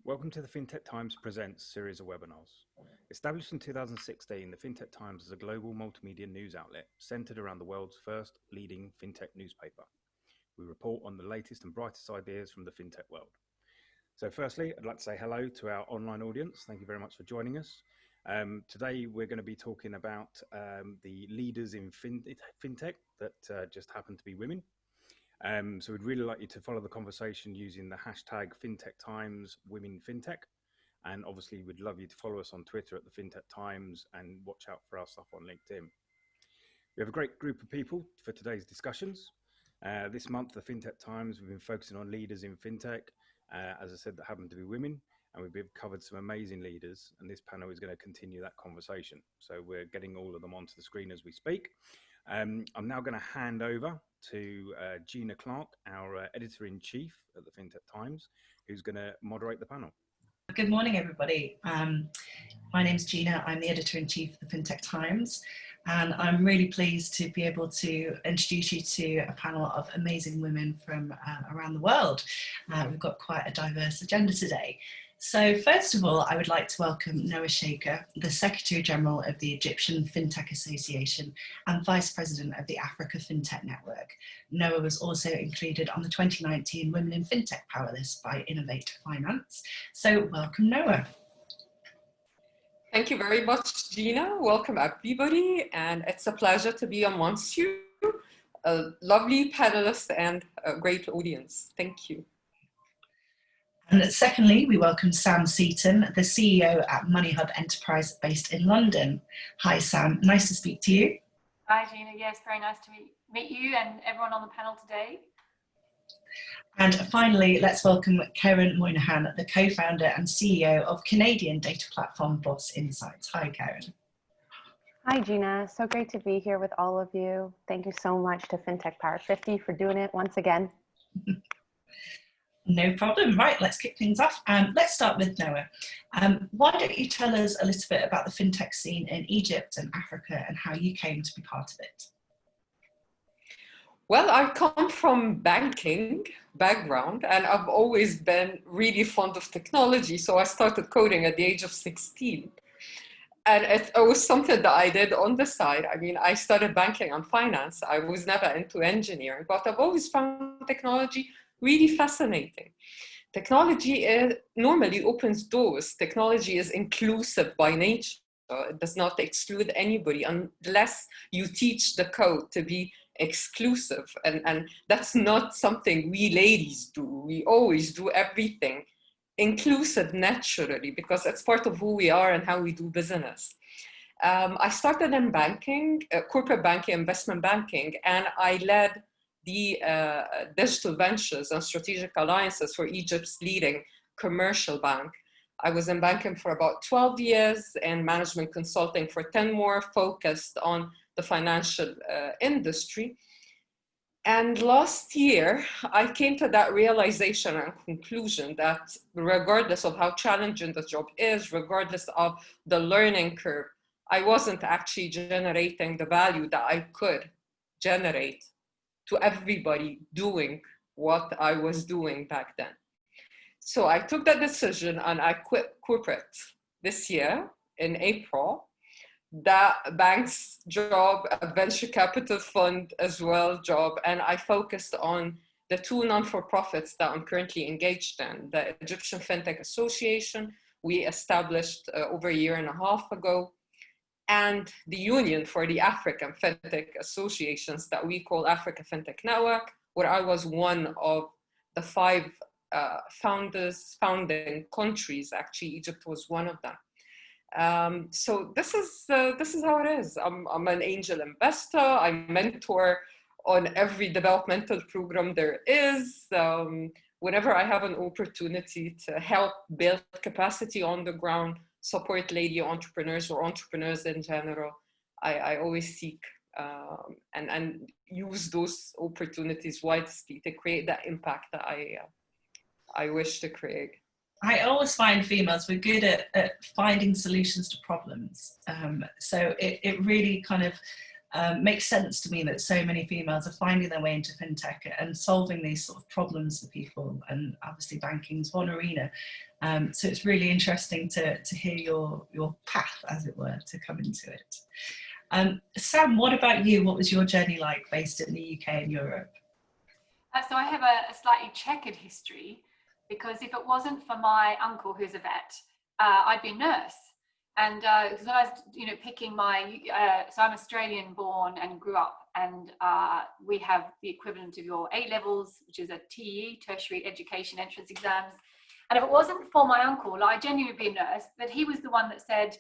Welcome to the Fintech Times Presents series of webinars. Established in 2016, the Fintech Times is a global multimedia news outlet centered around the world's first leading fintech newspaper. We report on the latest and brightest ideas from the fintech world. So firstly, I'd like to say hello to our online audience. Thank you very much for joining us. Today, we're going to be talking about the leaders in fintech that just happen to be women. So we'd really like you to follow the conversation using the hashtag Fintech Times Women Fintech. And obviously, we'd love you to follow us on Twitter at the Fintech Times and watch out for our stuff on LinkedIn. We have a great group of people for today's discussions. This month, the Fintech Times, we've been focusing on leaders in fintech, as I said, that happen to be women. And we've covered some amazing leaders. And this panel is going to continue that conversation. So we're getting all of them onto the screen as we speak. I'm now going to hand over to Gina Clarke, our editor-in-chief at the Fintech Times, who's going to moderate the panel. Good morning, everybody. My name's Gina. I'm the editor-in-chief of the Fintech Times, and I'm really pleased to be able to introduce you to a panel of amazing women from around the world. We've got quite a diverse agenda today. So first of all, I would like to welcome Noha Shaker, the Secretary General of the Egyptian Fintech Association and Vice President of the Africa Fintech Network. Noha was also included on the 2019 Women in Fintech Power List by Innovate Finance. So welcome, Noha. Thank you very much, Gina. Welcome, everybody. And it's a pleasure to be amongst you. A lovely panelist and a great audience. Thank you. And secondly, we welcome Sam Seaton, the CEO at Moneyhub Enterprise based in London. Hi, Sam. Nice to speak to you. Hi, Gina. Yes, very nice to meet you and everyone on the panel today. And finally, let's welcome Keren Moynihan, the co-founder and CEO of Canadian data platform Boss Insights. Hi, Keren. Hi, Gina. So great to be here with all of you. Thank you so much to FinTech Power 50 for doing it once again. No problem. Right, let's kick things off. Let's start with Noha. Why don't you tell us a little bit about the fintech scene in Egypt and Africa and how you came to be part of it? Well, I come from banking background and I've always been really fond of technology. So I started coding at the age of 16. And it was something that I did on the side. I mean, I studied banking and finance. I was never into engineering, but I've always found technology really fascinating. Technology normally opens doors. Technology is inclusive by nature. It does not exclude anybody unless you teach the code to be exclusive. And that's not something we ladies do. We always do everything inclusive naturally because it's part of who we are and how we do business. I started in banking, corporate banking, investment banking, and I led the digital ventures and strategic alliances for Egypt's leading commercial bank. I was in banking for about 12 years and management consulting for 10 more, focused on the financial industry. And last year, I came to that realization and conclusion that regardless of how challenging the job is, regardless of the learning curve, I wasn't actually generating the value that I could generate to everybody doing what I was doing back then. So I took that decision and I quit corporate this year in April. That bank's job, a venture capital fund as well job, and I focused on the two non-for-profits that I'm currently engaged in. The Egyptian Fintech Association, we established over a year and a half ago, and the Union for the African Fintech Associations that we call Africa Fintech Network, where I was one of the 5 founding countries. Actually, Egypt was one of them. So this is how it is. I'm an angel investor. I mentor on every developmental program there is. Whenever I have an opportunity to help build capacity on the ground, support lady entrepreneurs or entrepreneurs in general, I always seek and use those opportunities wisely to create that impact that I wish to create. I always find females, we're good at finding solutions to problems. So it really kind of makes sense to me that so many females are finding their way into fintech and solving these sort of problems for people, and obviously banking's one arena. So it's really interesting to hear your path, as it were, to come into it. Sam, what about you? What was your journey like based in the UK and Europe? So I have a slightly checkered history, because if it wasn't for my uncle, who's a vet, I'd be a nurse. And because I was, picking my, so I'm Australian born and grew up, and we have the equivalent of your A levels, which is a TE, tertiary education entrance exams. And if it wasn't for my uncle, I genuinely would be a nurse, but he was the one that said,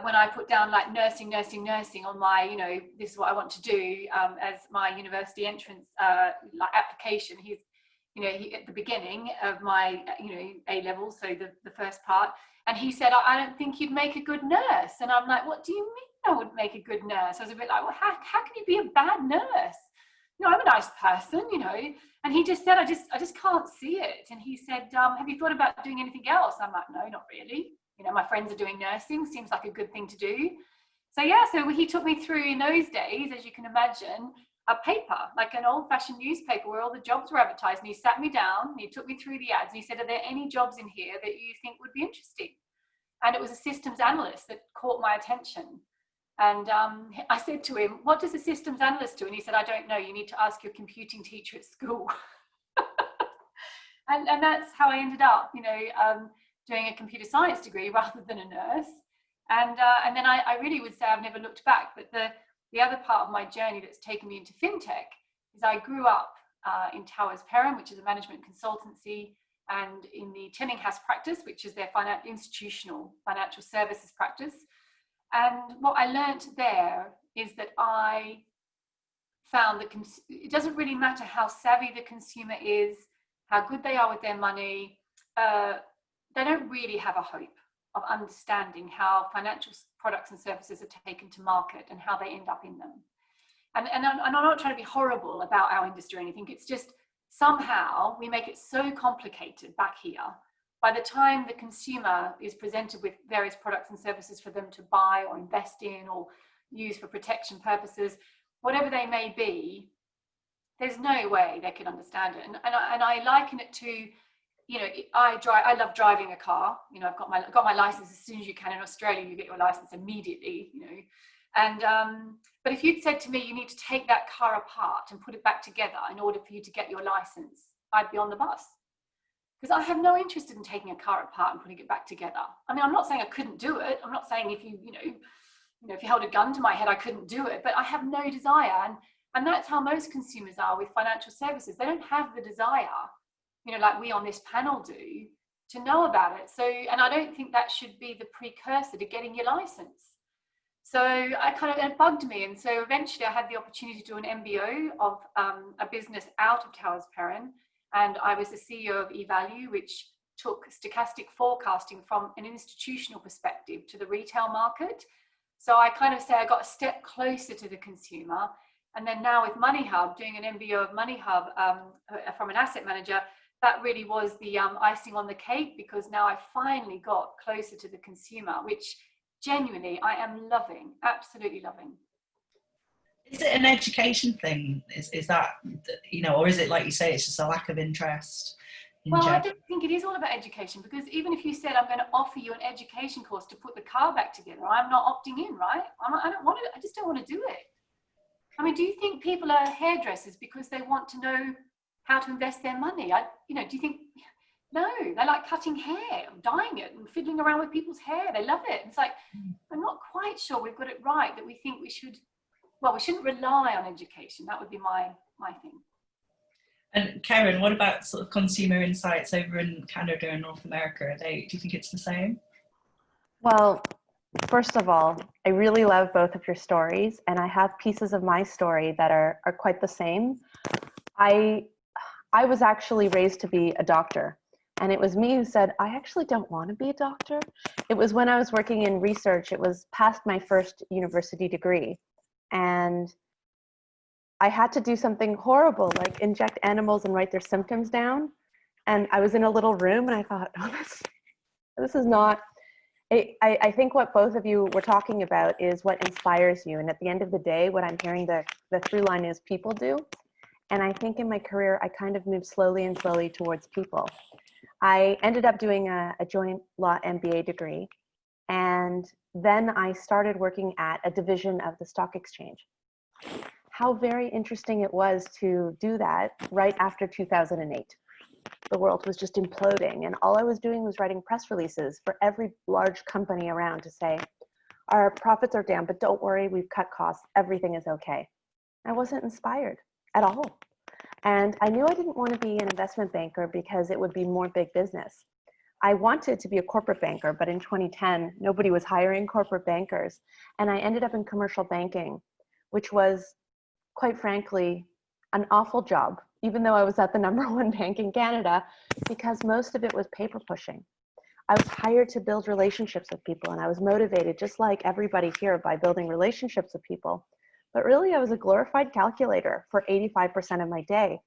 when I put down like nursing on my, this is what I want to do as my university entrance like application, he at the beginning of my, A levels, so the first part, and he said, I don't think you'd make a good nurse. And I'm like, what do you mean I would make a good nurse? I was a bit like, well, how can you be a bad nurse? I'm a nice person, And he just said, I just can't see it. And he said, have you thought about doing anything else? I'm like, no, not really. My friends are doing nursing, seems like a good thing to do. So yeah, so he took me through, in those days, as you can imagine, a paper, like an old-fashioned newspaper where all the jobs were advertised, and he sat me down and he took me through the ads and he said, are there any jobs in here that you think would be interesting? And it was a systems analyst that caught my attention. And I said to him, what does a systems analyst do? And he said, I don't know, you need to ask your computing teacher at school. and that's how I ended up, doing a computer science degree rather than a nurse. And then I really would say I've never looked back. But the other part of my journey that's taken me into fintech is I grew up in Towers Perrin, which is a management consultancy, and in the Tenninghouse practice, which is their institutional financial services practice. And what I learned there is that I found that it doesn't really matter how savvy the consumer is, how good they are with their money, they don't really have a hope of understanding how financial products and services are taken to market and how they end up in them. And I'm not trying to be horrible about our industry or anything. It's just somehow we make it so complicated back here. By the time the consumer is presented with various products and services for them to buy or invest in or use for protection purposes, whatever they may be, there's no way they can understand it. And I liken it to, I love driving a car. I've got my license as soon as you can. In Australia, you get your license immediately, And but if you'd said to me, you need to take that car apart and put it back together in order for you to get your license, I'd be on the bus. Because I have no interest in taking a car apart and putting it back together. I mean, I'm not saying I couldn't do it. I'm not saying if if you held a gun to my head, I couldn't do it. But I have no desire, and that's how most consumers are with financial services. They don't have the desire, like we on this panel do, to know about it. So, and I don't think that should be the precursor to getting your license. So it bugged me. And so eventually I had the opportunity to do an MBO of a business out of Towers Perrin. And I was the CEO of eValue, which took stochastic forecasting from an institutional perspective to the retail market. So I say I got a step closer to the consumer. And then now with Moneyhub, doing an MBO of Moneyhub from an asset manager, that really was the icing on the cake, because now I finally got closer to the consumer, which genuinely I am loving, absolutely loving. Is it an education thing? Is that, or is it, like you say, it's just a lack of interest? Well, I don't think it is all about education, because even if you said I'm going to offer you an education course to put the car back together, I'm not opting in, right? I just don't want to do it. I mean, do you think people are hairdressers because they want to know how to invest their money? Do you think? No, they like cutting hair, dyeing it, and fiddling around with people's hair. They love it. It's like, I'm not quite sure we've got it right, that we think we should. Well, we shouldn't rely on education. That would be my thing. And Keren, what about sort of consumer insights over in Canada and North America? Do you think it's the same? Well, first of all, I really love both of your stories, and I have pieces of my story that are quite the same. I was actually raised to be a doctor, and it was me who said, I actually don't want to be a doctor. It was when I was working in research. It was past my first university degree, and I had to do something horrible, like inject animals and write their symptoms down. And I was in a little room and I thought, oh, this is not. I think what both of you were talking about is what inspires you. And at the end of the day, what I'm hearing the through line is people do. And I think in my career, I kind of moved slowly and slowly towards people. I ended up doing a joint law MBA degree. And then I started working at a division of the stock exchange. How very interesting it was to do that right after 2008. The world was just imploding, and all I was doing was writing press releases for every large company around to say, our profits are down, but don't worry, we've cut costs, everything is okay. I wasn't inspired at all. And I knew I didn't want to be an investment banker because it would be more big business. I wanted to be a corporate banker, but in 2010, nobody was hiring corporate bankers. And I ended up in commercial banking, which was, quite frankly, an awful job, even though I was at the #1 bank in Canada, because most of it was paper pushing. I was hired to build relationships with people, and I was motivated, just like everybody here, by building relationships with people. But really, I was a glorified calculator for 85% of my day.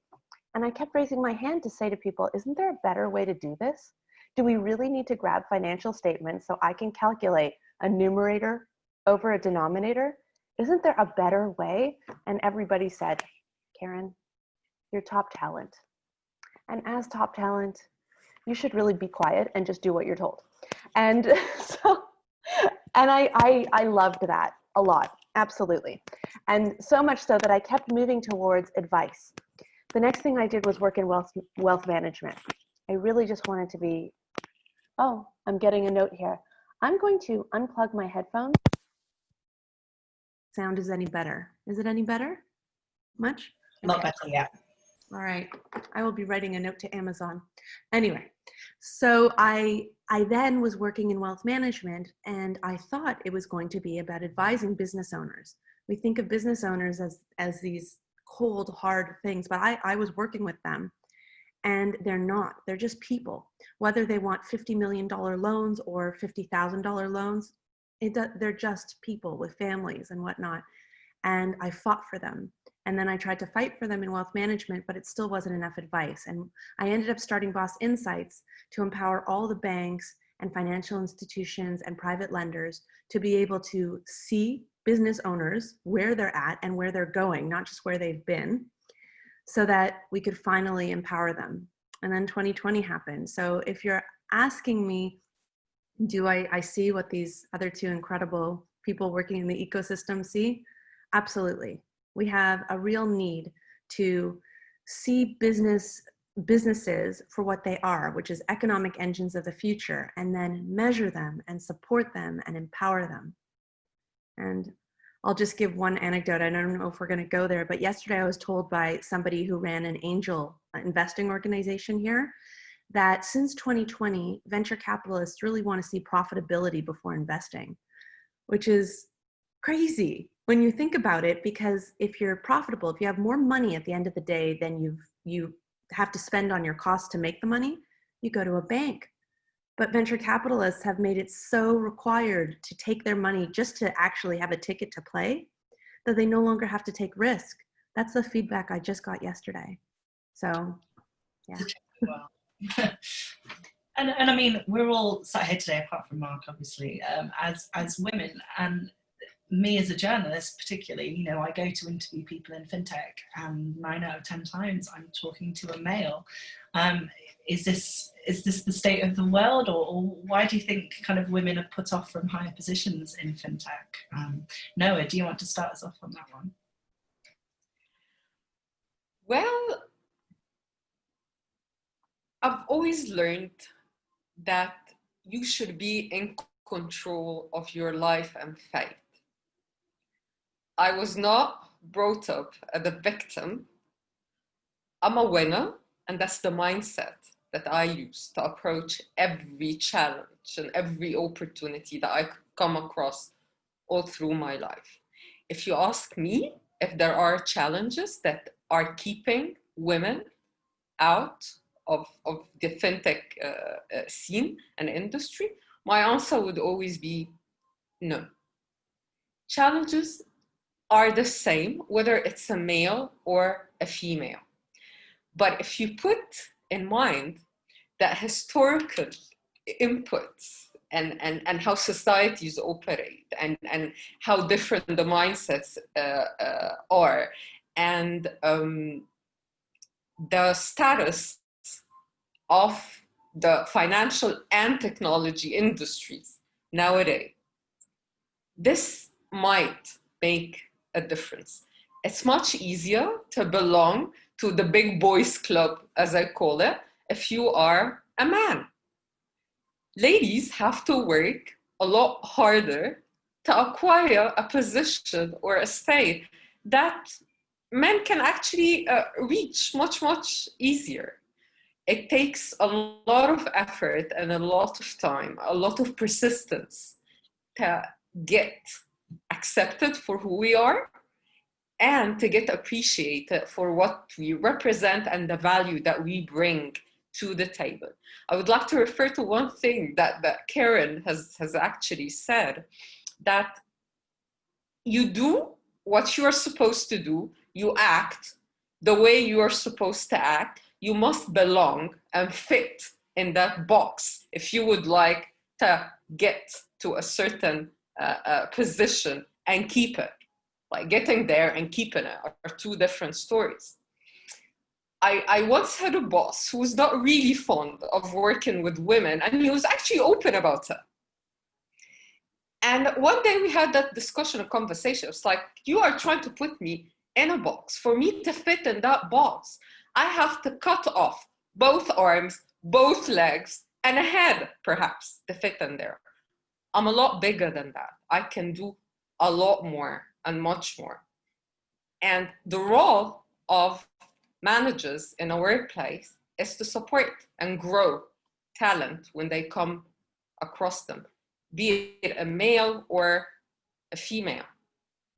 And I kept raising my hand to say to people, isn't there a better way to do this? Do we really need to grab financial statements so I can calculate a numerator over a denominator? Isn't there a better way? And everybody said, Keren, you're top talent. And as top talent, you should really be quiet and just do what you're told. And I loved that a lot, absolutely. And so much so that I kept moving towards advice. The next thing I did was work in wealth management. I really just wanted to be, oh, I'm getting a note here. I'm going to unplug my headphones. Sound is any better? Is it any better? Much? Not better yet. All right, I will be writing a note to Amazon. Anyway, so I then was working in wealth management, and I thought it was going to be about advising business owners. We think of business owners as these cold, hard things, but I was working with them, and they're not. They're just people. Whether they want $50 million loans or $50,000 loans, they're just people with families and whatnot. And I fought for them. And then I tried to fight for them in wealth management, but it still wasn't enough advice. And I ended up starting Boss Insights to empower all the banks and financial institutions and private lenders to be able to see business owners where they're at and where they're going, not just where they've been, so that we could finally empower them. And then 2020 happened. So if you're asking me, do I see what these other two incredible people working in the ecosystem see? Absolutely. We have a real need to see businesses for what they are, which is economic engines of the future, and then measure them and support them and empower them. And I'll just give one anecdote. I don't know if we're going to go there, but yesterday I was told by somebody who ran an angel investing organization here that since 2020, venture capitalists really want to see profitability before investing, which is crazy when you think about it, because if you're profitable, if you have more money at the end of the day than you have to spend on your costs to make the money, you go to a bank. But venture capitalists have made it so required to take their money just to actually have a ticket to play that they no longer have to take risk. That's the feedback I just got yesterday. So, yeah. Wow. and I mean, we're all sat here today, apart from Mark, obviously, as women, and me as a journalist particularly, you know, I go to interview people in fintech, and 9 out of 10 times I'm talking to a male. Is this the state of the world, or why do you think kind of women are put off from higher positions in fintech? Noha, do you want to start us off on that one? Well, I've always learned that you should be in control of your life and fate. I was not brought up as a victim. I'm a winner, and that's the mindset that I use to approach every challenge and every opportunity that I come across all through my life. If you ask me if there are challenges that are keeping women out of the fintech scene and industry, my answer would always be no. Challenges are the same, whether it's a male or a female. But if you put in mind that historical inputs and how societies operate, and how different the mindsets are, and the status of the financial and technology industries nowadays. This might make a difference. It's much easier to belong to the big boys club, as I call it, if you are a man. Ladies have to work a lot harder to acquire a position or a state that men can actually reach much, much easier. It takes a lot of effort and a lot of time, a lot of persistence to get accepted for who we are and to get appreciated for what we represent and the value that we bring to the table. I would like to refer to one thing that Keren has actually said, that you do what you are supposed to do, you act the way you are supposed to act, you must belong and fit in that box if you would like to get to a certain position and keep it. Like getting there and keeping it are two different stories. I once had a boss who was not really fond of working with women, and he was actually open about it. And one day we had that discussion, a conversation. It's like, you are trying to put me in a box. For me to fit in that box, I have to cut off both arms, both legs, and a head, perhaps, to fit in there. I'm a lot bigger than that. I can do a lot more and much more. And the role of managers in a workplace is to support and grow talent when they come across them, be it a male or a female.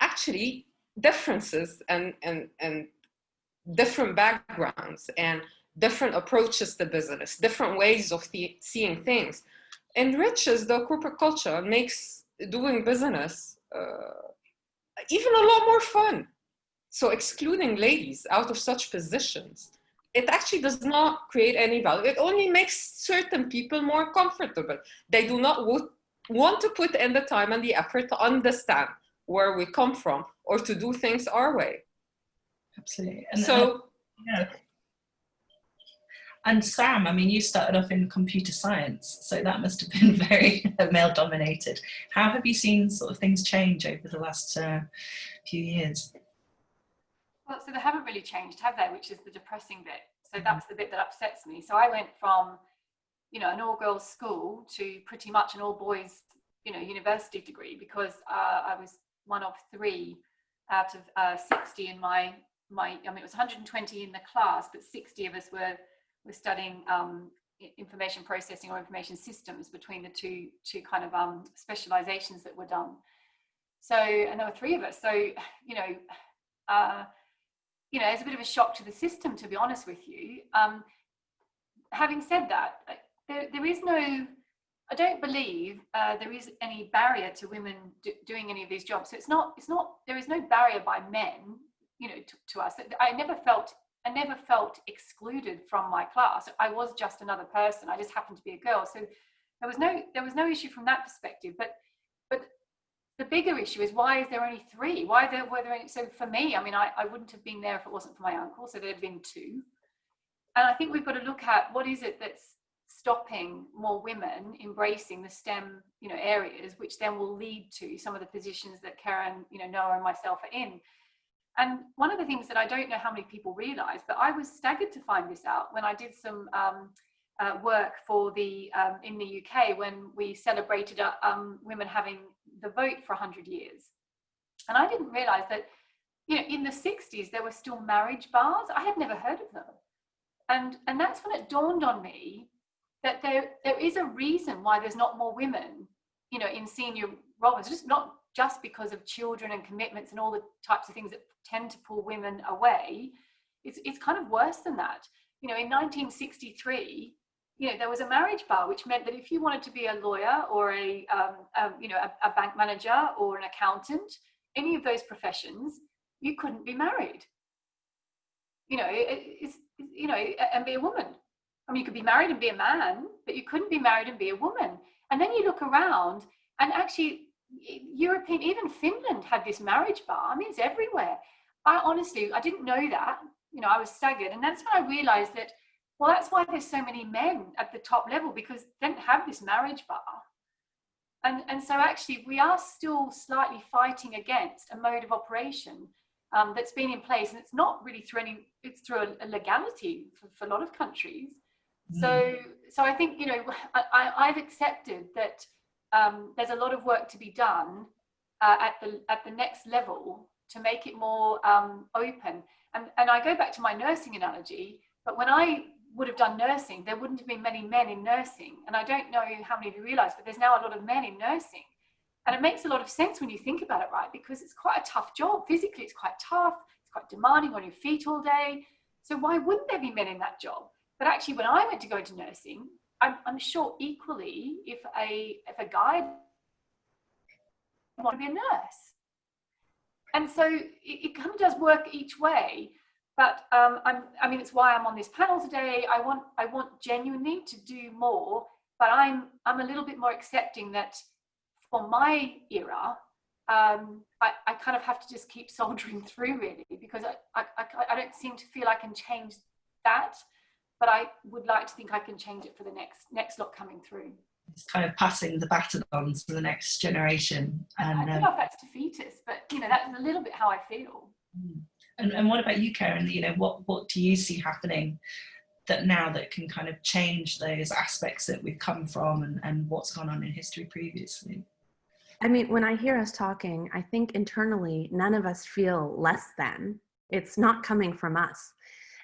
Actually, differences and different backgrounds and different approaches to business, different ways of seeing things, enriches the corporate culture and makes doing business even a lot more fun. So excluding ladies out of such positions, it actually does not create any value. It only makes certain people more comfortable. They do not want to put in the time and the effort to understand where we come from or to do things our way. Absolutely. And And Sam, I mean, you started off in computer science, so that must have been very male dominated. How have you seen sort of things change over the last few years? Well, so they haven't really changed, have they? Which is the depressing bit. So that's the bit that upsets me. So I went from, an all-girls school to pretty much an all-boys, university degree, because I was one of 3 out of 60 in my. It was 120 in the class, but 60 of us were studying information processing or information systems between the two kind of specializations that were done. So, and there were 3 of us. So, it's a bit of a shock to the system, to be honest with you. Having said that, there is no, I don't believe there is any barrier to women doing any of these jobs. So there is no barrier by men, to us. I never felt excluded from my class. I was just another person. I just happened to be a girl. So there was no issue from that perspective. But the bigger issue is, why is there only 3? Were there only, so for me, I wouldn't have been there if it wasn't for my uncle, so there'd been 2. And I think we've got to look at what is it that's stopping more women embracing the STEM, areas, which then will lead to some of the positions that Keren, Noha and myself are in. And one of the things that I don't know how many people realize, but I was staggered to find this out when I did some work for in the UK, when we celebrated women having the vote for 100 years. And I didn't realize that, in the 60s, there were still marriage bars. I had never heard of them. And that's when it dawned on me that there is a reason why there's not more women, in senior roles. It's not just because of children and commitments and all the types of things that tend to pull women away. It's kind of worse than that. In 1963, there was a marriage bar, which meant that if you wanted to be a lawyer or a bank manager or an accountant, any of those professions, you couldn't be married. And be a woman. You could be married and be a man, but you couldn't be married and be a woman. And then you look around, and actually European, even Finland had this marriage bar. I mean, it's everywhere. I didn't know that. You know, I was staggered. And that's when I realized that, well, that's why there's so many men at the top level, because they don't have this marriage bar. And so actually we are still slightly fighting against a mode I that's been in place, and it's not really it's through a legality for a lot of countries. So I think, you know, I've accepted that there's a lot of work to be done at the next level to make it more open. And I go back to my nursing analogy, but when I would have done nursing, there wouldn't have been many men in nursing. And I don't know how many of you realize, but there's now a lot of men in nursing. And it makes a lot of sense when you think about it, right? Because it's quite a tough job. Physically, it's quite tough. It's quite demanding, on your feet all day. So why wouldn't there be men in that job? But actually, when I went to go into nursing, I'm sure equally if a guy wanted to be a nurse. And so it kind of does work each way. But I mean, it's why I'm on this panel today. I want genuinely to do more, but I'm a little bit more accepting that for my era, I kind of have to just keep soldiering through, really, because I don't seem to feel I can change that, but I would like to think I can change it for the next lot coming through. It's kind of passing the baton on to the next generation. And I don't know if that's defeatist, but you know, that's a little bit how I feel. And what about you, Keren? You know, what do you see happening that can kind of change those aspects that we've come from and what's gone on in history previously? I mean, when I hear us talking, I think internally, none of us feel less than. It's not coming from us.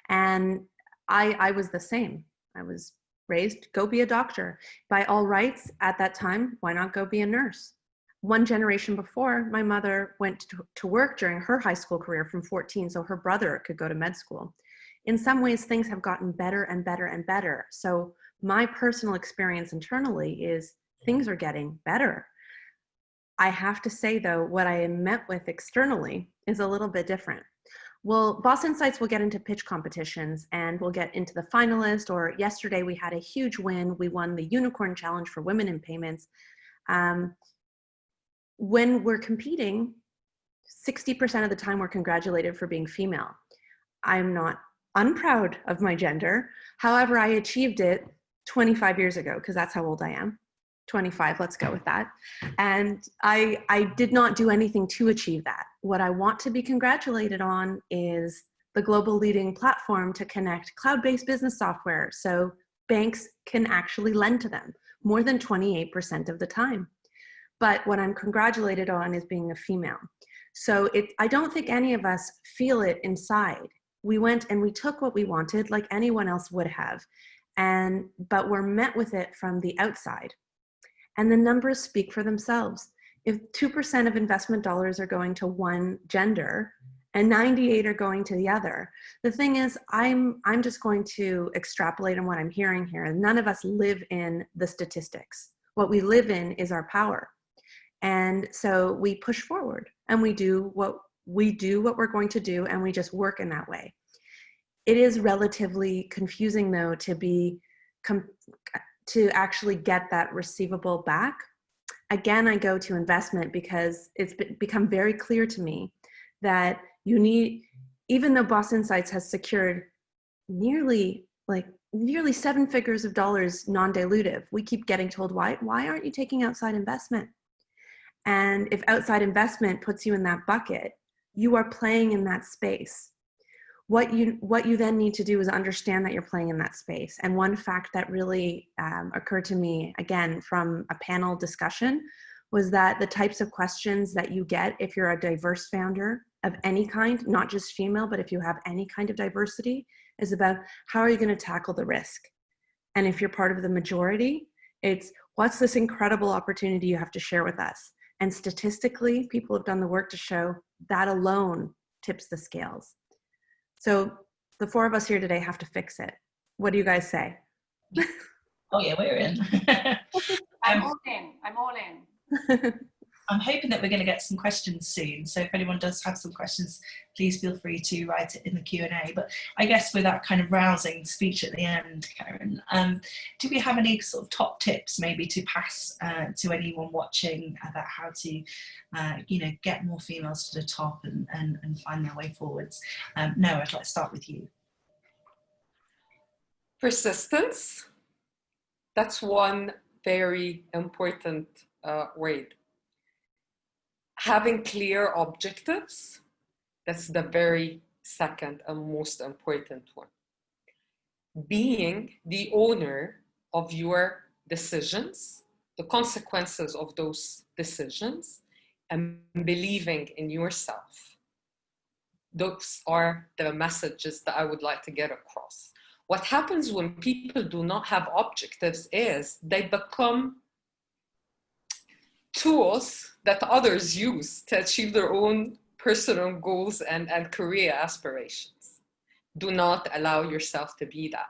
And I was the same. I was raised, go be a doctor. By all rights at that time, why not go be a nurse? One generation before, my mother went to work during her high school career from 14, so her brother could go to med school. In some ways, things have gotten better and better and better. So my personal experience internally is things are getting better. I have to say, though, what I am met with externally is a little bit different. Well, Boss Insights will get into pitch competitions and we'll get into the finalist, or yesterday we had a huge win. We won the Unicorn Challenge for Women in Payments. When we're competing, 60% of the time we're congratulated for being female. I'm not unproud of my gender. However, I achieved it 25 years ago, because that's how old I am. 25, let's go with that. And I did not do anything to achieve that. What I want to be congratulated on is the global leading platform to connect cloud-based business software so banks can actually lend to them more than 28% of the time. But what I'm congratulated on is being a female. So I don't think any of us feel it inside. We went and we took what we wanted like anyone else would have, but we're met with it from the outside. And the numbers speak for themselves. If 2% of investment dollars are going to one gender and 98 are going to the other, the thing is, I'm just going to extrapolate on what I'm hearing here. None of us live in the statistics. What we live in is our power. And so we push forward and we do what we're going to do, and we just work in that way. It is relatively confusing, though, to actually get that receivable back. Again, I go to investment because it's become very clear to me that you need, even though Boss Insights has secured nearly 7 figures of dollars non-dilutive, we keep getting told, why aren't you taking outside investment? And if outside investment puts you in that bucket, you are playing in that space. What you then need to do is understand that you're playing in that space. And one fact that really occurred to me, again, from a panel discussion, was that the types of questions that you get if you're a diverse founder of any kind, not just female, but if you have any kind of diversity, is about how are you going to tackle the risk? And if you're part of the majority, it's what's this incredible opportunity you have to share with us? And statistically, people have done the work to show that alone tips the scales. So the 4 of us here today have to fix it. What do you guys say? Oh yeah, we're in. I'm all in. I'm hoping that we're going to get some questions soon. So if anyone does have some questions, please feel free to write it in the Q&A. But I guess with that kind of rousing speech at the end, Keren, do we have any sort of top tips maybe to pass to anyone watching about how to, get more females to the top and find their way forwards? Noha, I'd like to start with you. Persistence. That's one very important word. Having clear objectives, that's the very second and most important one. Being the owner of your decisions, the consequences of those decisions, and believing in yourself. Those are the messages that I would like to get across. What happens when people do not have objectives is they become tools that others use to achieve their own personal goals and career aspirations. Do not allow yourself to be that.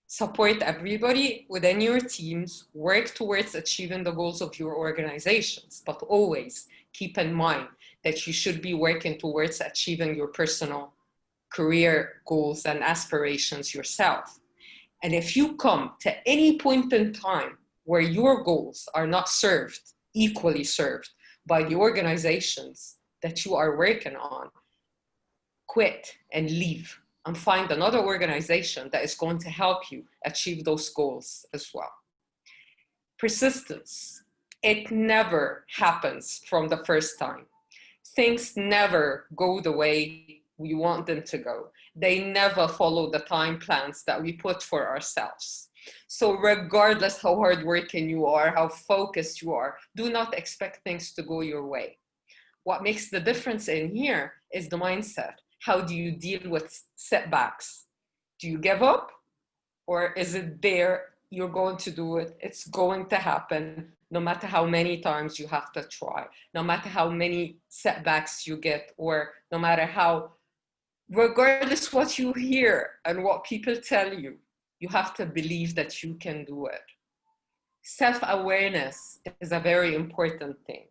Support everybody within your teams, work towards achieving the goals of your organizations, but always keep in mind that you should be working towards achieving your personal career goals and aspirations yourself. And if you come to any point in time where your goals are not equally served by the organizations that you are working on, quit and leave and find another organization that is going to help you achieve those goals as well. Persistence. It never happens from the first time. Things never go the way we want them to go. They never follow the time plans that we put for ourselves. So regardless how hardworking you are, how focused you are, do not expect things to go your way. What makes the difference in here is the mindset. How do you deal with setbacks? Do you give up? Or is it there, you're going to do it, it's going to happen, no matter how many times you have to try, no matter how many setbacks you get, or no matter how, regardless what you hear and what people tell you, you have to believe that you can do it. Self-awareness is a very important thing.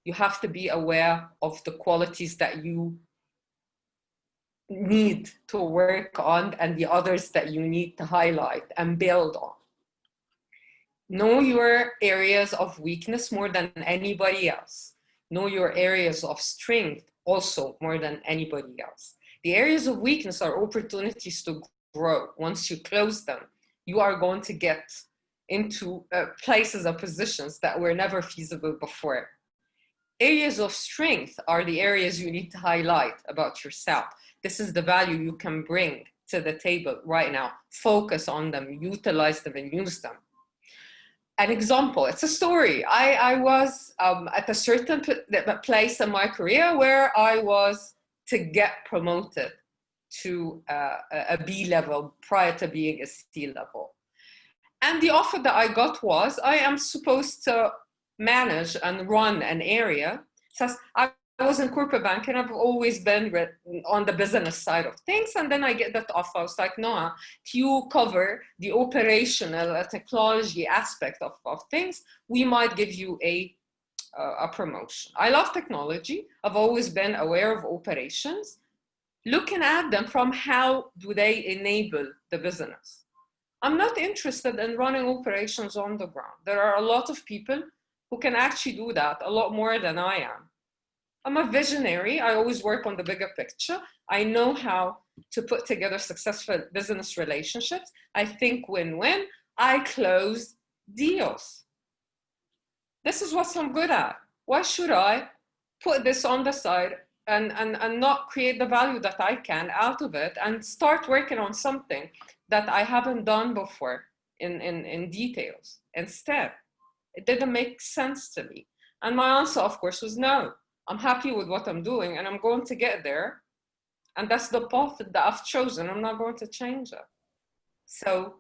You have to be aware of the qualities that you need to work on and the others that you need to highlight and build on. Know your areas of weakness more than anybody else. Know your areas of strength also more than anybody else. The areas of weakness are opportunities to grow. Once you close them, you are going to get into places or positions that were never feasible before. Areas of strength are the areas you need to highlight about yourself. This is the value you can bring to the table right now. Focus on them, utilize them, and use them. An example, it's a story. I was at a certain place in my career where I was to get promoted to a B level prior to being a C level. And the offer that I got was, I am supposed to manage and run an area. So I was in corporate banking. I've always been on the business side of things. And then I get that offer. I was like, Noha, if you cover the operational technology aspect of things, we might give you a promotion. I love technology. I've always been aware of operations, looking at them from how do they enable the business. I'm not interested in running operations on the ground. There are a lot of people who can actually do that a lot more than I am. I'm a visionary. I always work on the bigger picture. I know how to put together successful business relationships. I think win-win. I close deals. This is what I'm good at. Why should I put this on the side and not create the value that I can out of it and start working on something that I haven't done before in details? Instead, it didn't make sense to me. And my answer, of course, was no. I'm happy with what I'm doing and I'm going to get there. And that's the path that I've chosen. I'm not going to change it. So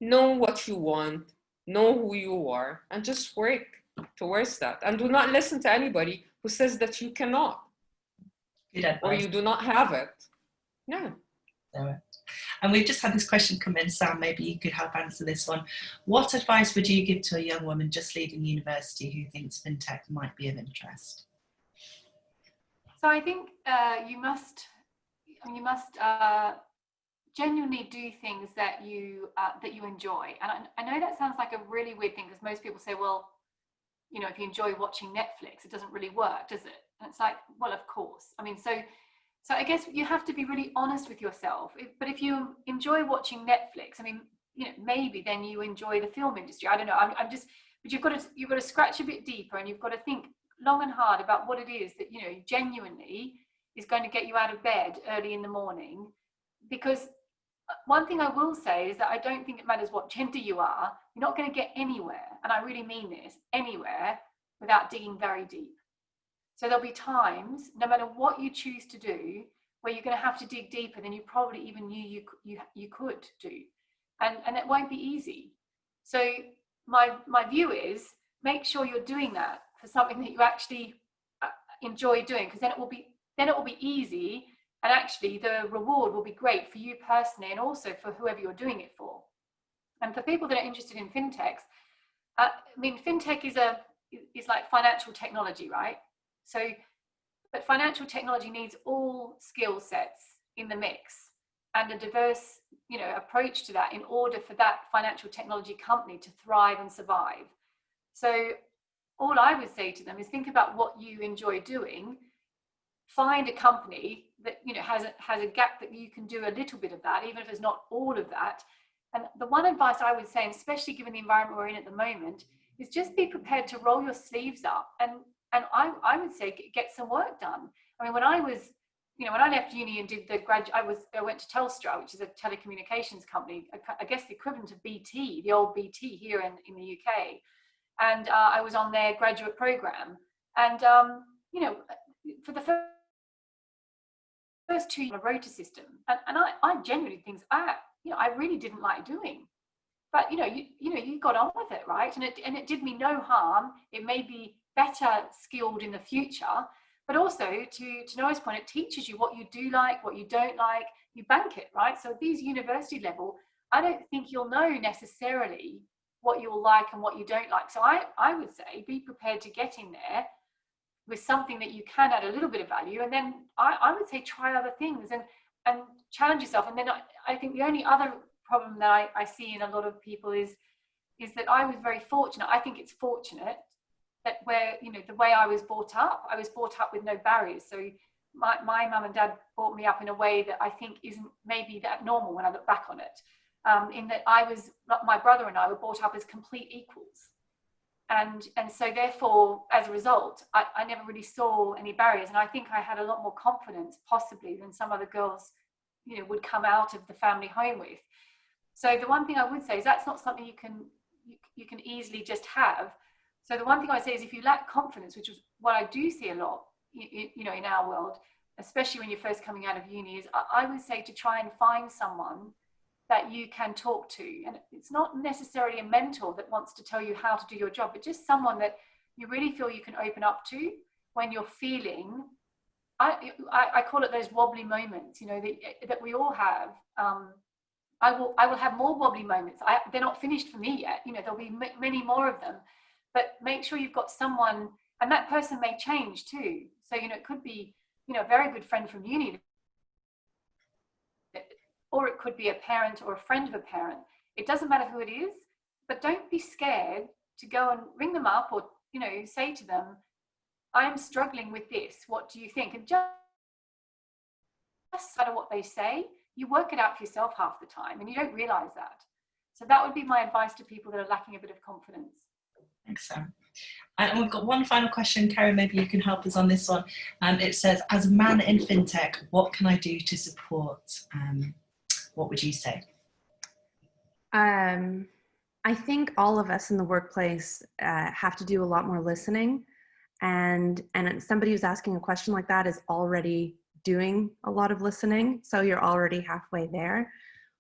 know what you want, know who you are, and just work towards that. And do not listen to anybody who says that you cannot or you do not have it. No. And we've just had this question come in. Sam, maybe you could help answer this one. What advice would you give to a young woman just leaving university who thinks fintech might be of interest? So I think you must genuinely do things that you enjoy. And I know that sounds like a really weird thing, because most people say, well, you know, if you enjoy watching Netflix, it doesn't really work, does it? And it's like, well, of course. I mean, so I guess you have to be really honest with yourself. But if you enjoy watching Netflix, I mean, you know, maybe then you enjoy the film industry. I don't know. But you've got to scratch a bit deeper, and you've got to think long and hard about what it is that, you know, genuinely is going to get you out of bed early in the morning. Because one thing I will say is that I don't think it matters what gender you are. You're not going to get anywhere, and I really mean this, anywhere, without digging very deep. So there'll be times, no matter what you choose to do, where you're going to have to dig deeper than you probably even knew you could do, and it won't be easy. So my view is, make sure you're doing that for something that you actually enjoy doing, because then it will be easy. And actually, the reward will be great for you personally, and also for whoever you're doing it for. And for people that are interested in fintechs, I mean, fintech is like financial technology, right? So, but financial technology needs all skill sets in the mix, and a diverse, you know, approach to that in order for that financial technology company to thrive and survive. So, all I would say to them is, think about what you enjoy doing. Find a company that, you know, has a gap that you can do a little bit of that, even if it's not all of that. And the one advice I would say, and especially given the environment we're in at the moment, is just be prepared to roll your sleeves up and I would say get some work done. I mean, when I was, you know, when I left uni and did the I went to Telstra, which is a telecommunications company, I guess the equivalent of BT, the old BT here in the UK. And I was on their graduate program. And, you know, for the first 2 years, I wrote a system, and I genuinely think I really didn't like doing, but you got on with it, right? And it did me no harm. It made me better skilled in the future, but also to Noah's point, it teaches you what you do like, what you don't like. You bank it, right? So at these university level, I don't think you'll know necessarily what you'll like and what you don't like. So I would say be prepared to get in there with something that you can add a little bit of value, and then I would say try other things and challenge yourself. And then I think the only other problem that I see in a lot of people is that I was very fortunate. I think it's fortunate that where, you know, the way I was brought up with no barriers. So my mum and dad brought me up in a way that I think isn't maybe that normal when I look back on it, in that my brother and I were brought up as complete equals. And so therefore, as a result, I never really saw any barriers. And I think I had a lot more confidence possibly than some other girls, you know, would come out of the family home with. So the one thing I would say is that's not something you can easily just have. So the one thing I would say is, if you lack confidence, which is what I do see a lot, you know, in our world, especially when you're first coming out of uni, is I would say to try and find someone that you can talk to. And it's not necessarily a mentor that wants to tell you how to do your job, but just someone that you really feel you can open up to when you're feeling, I call it those wobbly moments, you know, that we all have. I will have more wobbly moments. They're not finished for me yet. You know, there'll be many more of them, but make sure you've got someone, and that person may change too. So, you know, it could be, you know, a very good friend from uni, or it could be a parent or a friend of a parent. It doesn't matter who it is, but don't be scared to go and ring them up, or, you know, say to them, I am struggling with this. What do you think? And just no matter what they say, you work it out for yourself half the time, and you don't realize that. So that would be my advice to people that are lacking a bit of confidence. Excellent. And we've got one final question. Keren, maybe you can help us on this one. It says, as a man in fintech, what can I do to support? What would you say? I think all of us in the workplace have to do a lot more listening, and somebody who's asking a question like that is already doing a lot of listening, so you're already halfway there.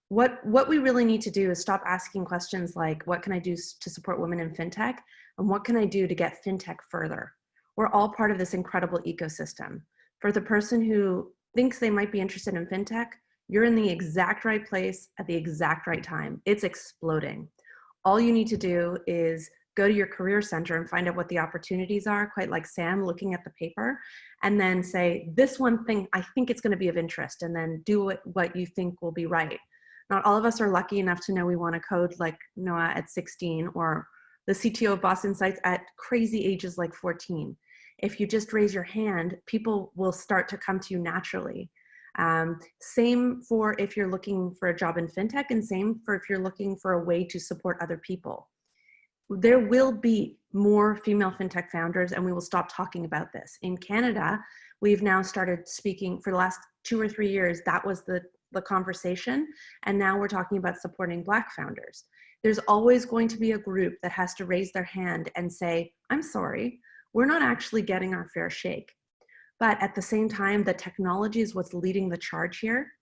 What we really need to do is stop asking questions like, what can I do to support women in fintech, and what can I do to get fintech further? We're all part of this incredible ecosystem. For the person who thinks they might be interested in fintech, You're in the exact right place at the exact right time. It's exploding. All you need to do is go to your career center and find out what the opportunities are, quite like Sam looking at the paper, and then say, this one thing, I think it's going to be of interest, and then do what you think will be right. Not all of us are lucky enough to know we want to code like Noha at 16, or the CTO of Boston Sites at crazy ages like 14. If you just raise your hand, people will start to come to you naturally. Same for if you're looking for a job in fintech, and same for if you're looking for a way to support other people. There will be more female fintech founders, and we will stop talking about this. In Canada, we've now started speaking for the last 2 or 3 years. That was the conversation. And now we're talking about supporting Black founders. There's always going to be a group that has to raise their hand and say, I'm sorry, we're not actually getting our fair shake. But at the same time, the technology is what's leading the charge here.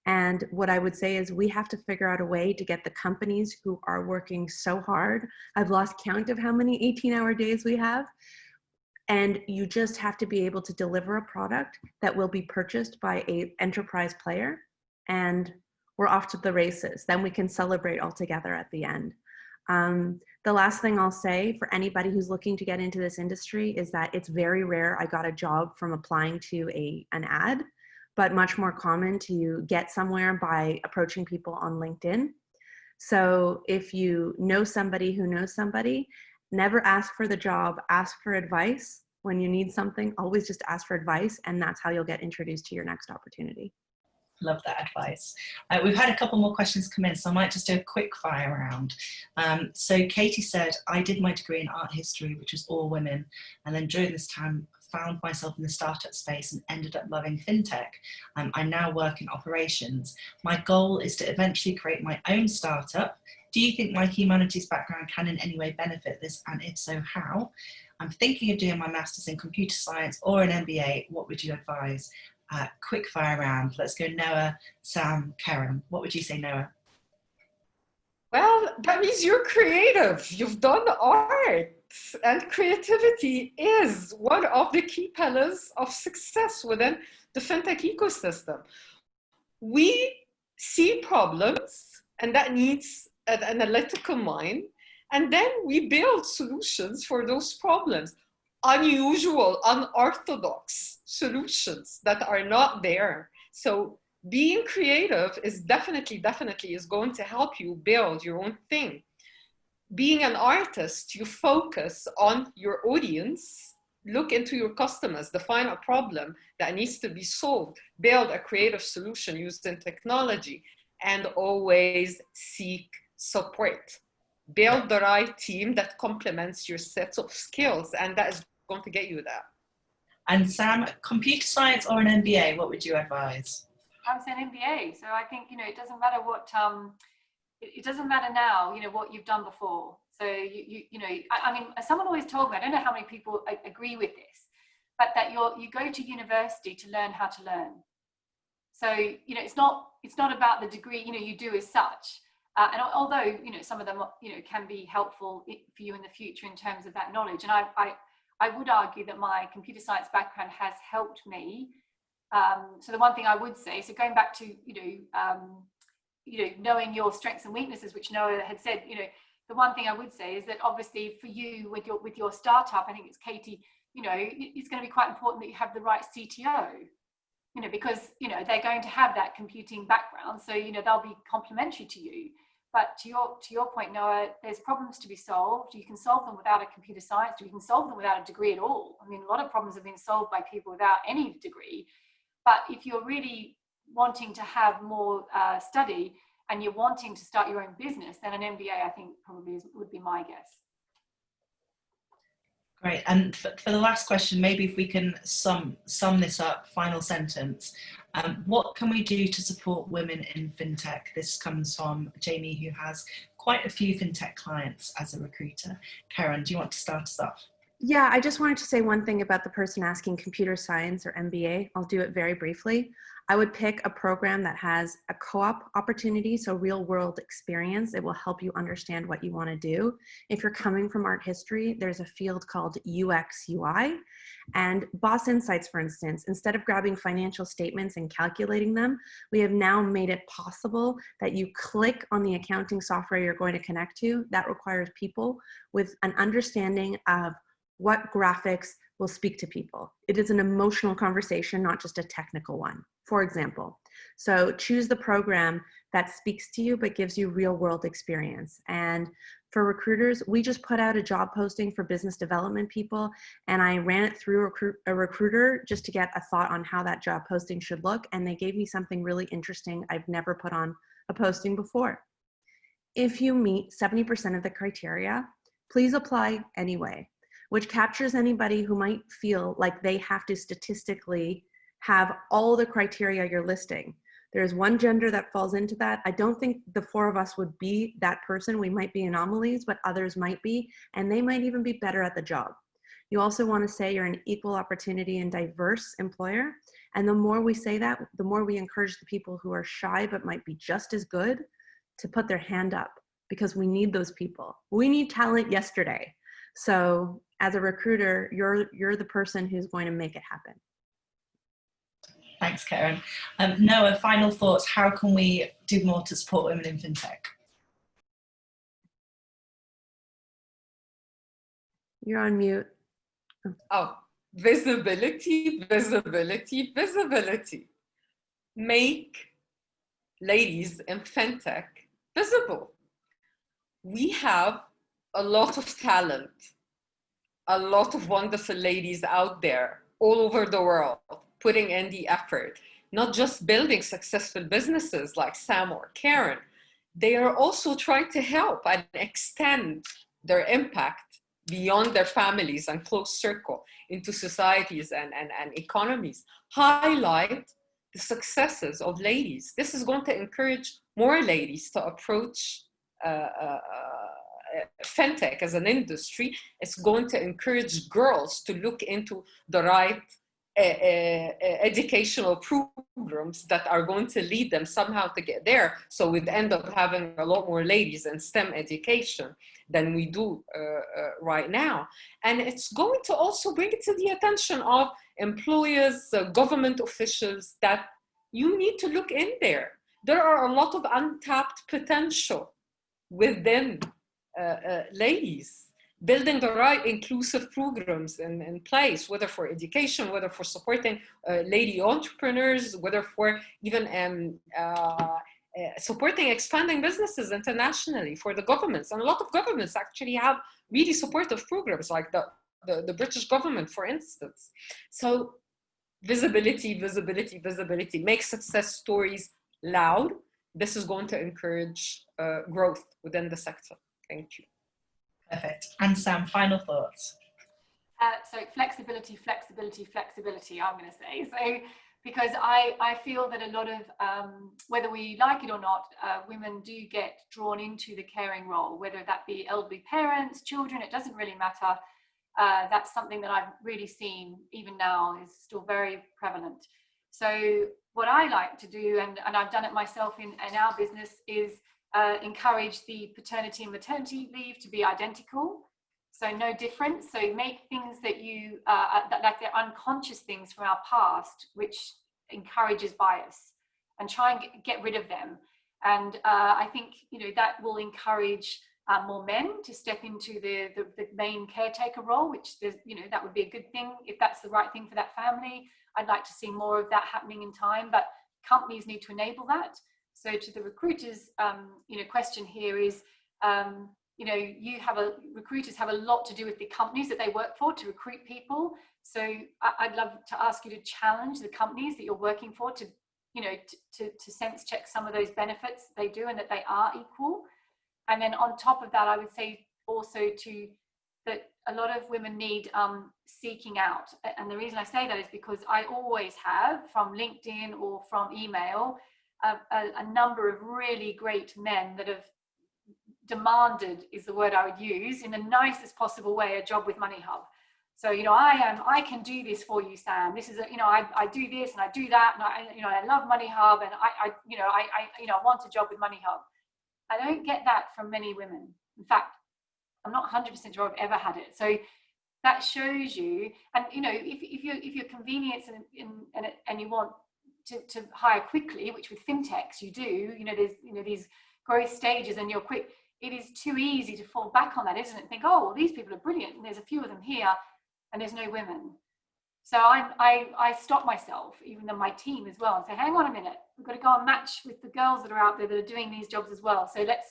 And what I would say is we have to figure out a way to get the companies who are working so hard. I've lost count of how many 18-hour days we have. And you just have to be able to deliver a product that will be purchased by an enterprise player. And we're off to the races. Then we can celebrate all together at the end. The last thing I'll say for anybody who's looking to get into this industry is that it's very rare I got a job from applying to an ad, but much more common to get somewhere by approaching people on LinkedIn. So if you know somebody who knows somebody, never ask for the job, ask for advice. When you need something, always just ask for advice, and that's how you'll get introduced to your next opportunity. Love that advice. We've had a couple more questions come in, so I might just do a quick fire round. So Katie said, I did my degree in art history, which was all women, and then during this time found myself in the startup space and ended up loving fintech. I now work in operations. My goal is to eventually create my own startup. Do you think my humanities background can in any way benefit this, and if so, how? I'm thinking of doing my master's in computer science or an MBA. What would you advise? Quick fire round. Let's go Noha, Sam, Keren. What would you say, Noha? Well, that means you're creative. You've done art. And creativity is one of the key pillars of success within the fintech ecosystem. We see problems, and that needs an analytical mind. And then we build solutions for those problems. Unusual, unorthodox solutions that are not there. So being creative is definitely is going to help you build your own thing. Being an artist, you focus on your audience, look into your customers, define a problem that needs to be solved, build a creative solution using technology, and always seek support. Build the right team that complements your sets of skills, and that is going to get you there. And Sam, computer science or an MBA, what would you advise? I would say an MBA. So I think, it doesn't matter what, it doesn't matter now, what you've done before. So, I mean, someone always told me, I don't know how many people agree with this, but that you go to university to learn how to learn. So, it's not about the degree, you do as such. And although, some of them, can be helpful for you in the future in terms of that knowledge. And I would argue that my computer science background has helped me. So the one thing I would say, so going back to, knowing your strengths and weaknesses, which Noha had said, the one thing I would say is that obviously for you with your startup, I think it's Katie, it's going to be quite important that you have the right CTO, because, they're going to have that computing background. So, they'll be complementary to you. But to your point, Noha, there's problems to be solved. You can solve them without a computer science. You can solve them without a degree at all. I mean, a lot of problems have been solved by people without any degree. But if you're really wanting to have more study and you're wanting to start your own business, then an MBA, I think, probably would be my guess. Great. And for the last question, maybe if we can sum this up, final sentence. What can we do to support women in fintech? This comes from Jamie, who has quite a few fintech clients as a recruiter. Keren, do you want to start us off? Yeah, I just wanted to say one thing about the person asking computer science or MBA. I'll do it very briefly. I would pick a program that has a co-op opportunity, so real world experience. It will help you understand what you want to do. If you're coming from art history, there's a field called UX UI. And Boss Insights, for instance, instead of grabbing financial statements and calculating them, we have now made it possible that you click on the accounting software you're going to connect to. That requires people with an understanding of what graphics will speak to people. It is an emotional conversation, not just a technical one, for example. So choose the program that speaks to you but gives you real world experience. And for recruiters, we just put out a job posting for business development people, and I ran it through a recruiter just to get a thought on how that job posting should look, and they gave me something really interesting I've never put on a posting before. If you meet 70% of the criteria, please apply anyway, which captures anybody who might feel like they have to statistically have all the criteria you're listing. There's one gender that falls into that. I don't think the four of us would be that person. We might be anomalies, but others might be, and they might even be better at the job. You also want to say you're an equal opportunity and diverse employer. And the more we say that, the more we encourage the people who are shy but might be just as good to put their hand up, because we need those people. We need talent yesterday. So as a recruiter, you're the person who's going to make it happen. Thanks, Keren. Noha, final thoughts. How can we do more to support women in fintech? You're on mute. Oh, visibility, visibility, visibility. Make ladies in fintech visible. We have a lot of talent, a lot of wonderful ladies out there all over the world putting in the effort, not just building successful businesses like Sam or Keren. They are also trying to help and extend their impact beyond their families and close circle into societies and economies. Highlight the successes of ladies. This is going to encourage more ladies to approach fintech as an industry. It's going to encourage girls to look into the right educational programs that are going to lead them somehow to get there. So we'd end up having a lot more ladies in STEM education than we do right now. And it's going to also bring it to the attention of employers, government officials, that you need to look in there. There are a lot of untapped potential within ladies. Building the right inclusive programs in place, whether for education, whether for supporting lady entrepreneurs, whether for even supporting expanding businesses internationally for the governments. And a lot of governments actually have really supportive programs, like the British government, for instance. So visibility, visibility, visibility. Make success stories loud. This is going to encourage growth within the sector. Thank you. Perfect. And Sam, final thoughts. So flexibility, flexibility, flexibility, I'm going to say. So because I feel that a lot of, whether we like it or not, women do get drawn into the caring role, whether that be elderly parents, children, it doesn't really matter. That's something that I've really seen even now is still very prevalent. So what I like to do, and I've done it myself in our business, is encourage the paternity and maternity leave to be identical, so no difference. So make things that you like they're unconscious things from our past, which encourages bias, and try and get rid of them. And I think that will encourage more men to step into the main caretaker role, which there's that would be a good thing if that's the right thing for that family. I'd like to see more of that happening in time, but companies need to enable that. So to the recruiters, question here is, recruiters have a lot to do with the companies that they work for to recruit people. So I'd love to ask you to challenge the companies that you're working for to sense check some of those benefits they do and that they are equal. And then on top of that, I would say also that a lot of women need seeking out. And the reason I say that is because I always have, from LinkedIn or from email, a number of really great men that have demanded, is the word I would use, in the nicest possible way, a job with Moneyhub. So, you know, I can do this for you, Sam. This is a, you know, I do this and I do that, and I love Moneyhub, and I want a job with Moneyhub. I don't get that from many women. In fact, I'm not 100% sure I've ever had it. So that shows you, and you know, if you're convenience and you want to hire quickly, which with fintechs you do, you know, there's, you know, these growth stages and you're quick, it is too easy to fall back on that, isn't it? Think, oh, well, these people are brilliant, and there's a few of them here, and there's no women. So I stop myself, even though my team as well, and say, hang on a minute, we've got to go and match with the girls that are out there that are doing these jobs as well. So let's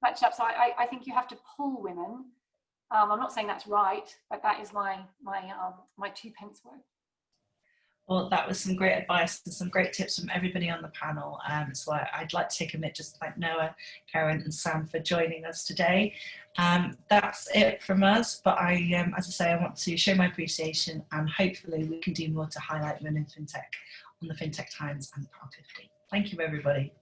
match up. So I think you have to pull women. I'm not saying that's right, but that is my 2 pence worth. Well, that was some great advice and some great tips from everybody on the panel. So I'd like to take a minute just to thank Noha, Keren and Sam for joining us today. That's it from us, but as I say, I want to show my appreciation, and hopefully we can do more to highlight women in fintech on the Fintech Times and the Power 50. Thank you, everybody.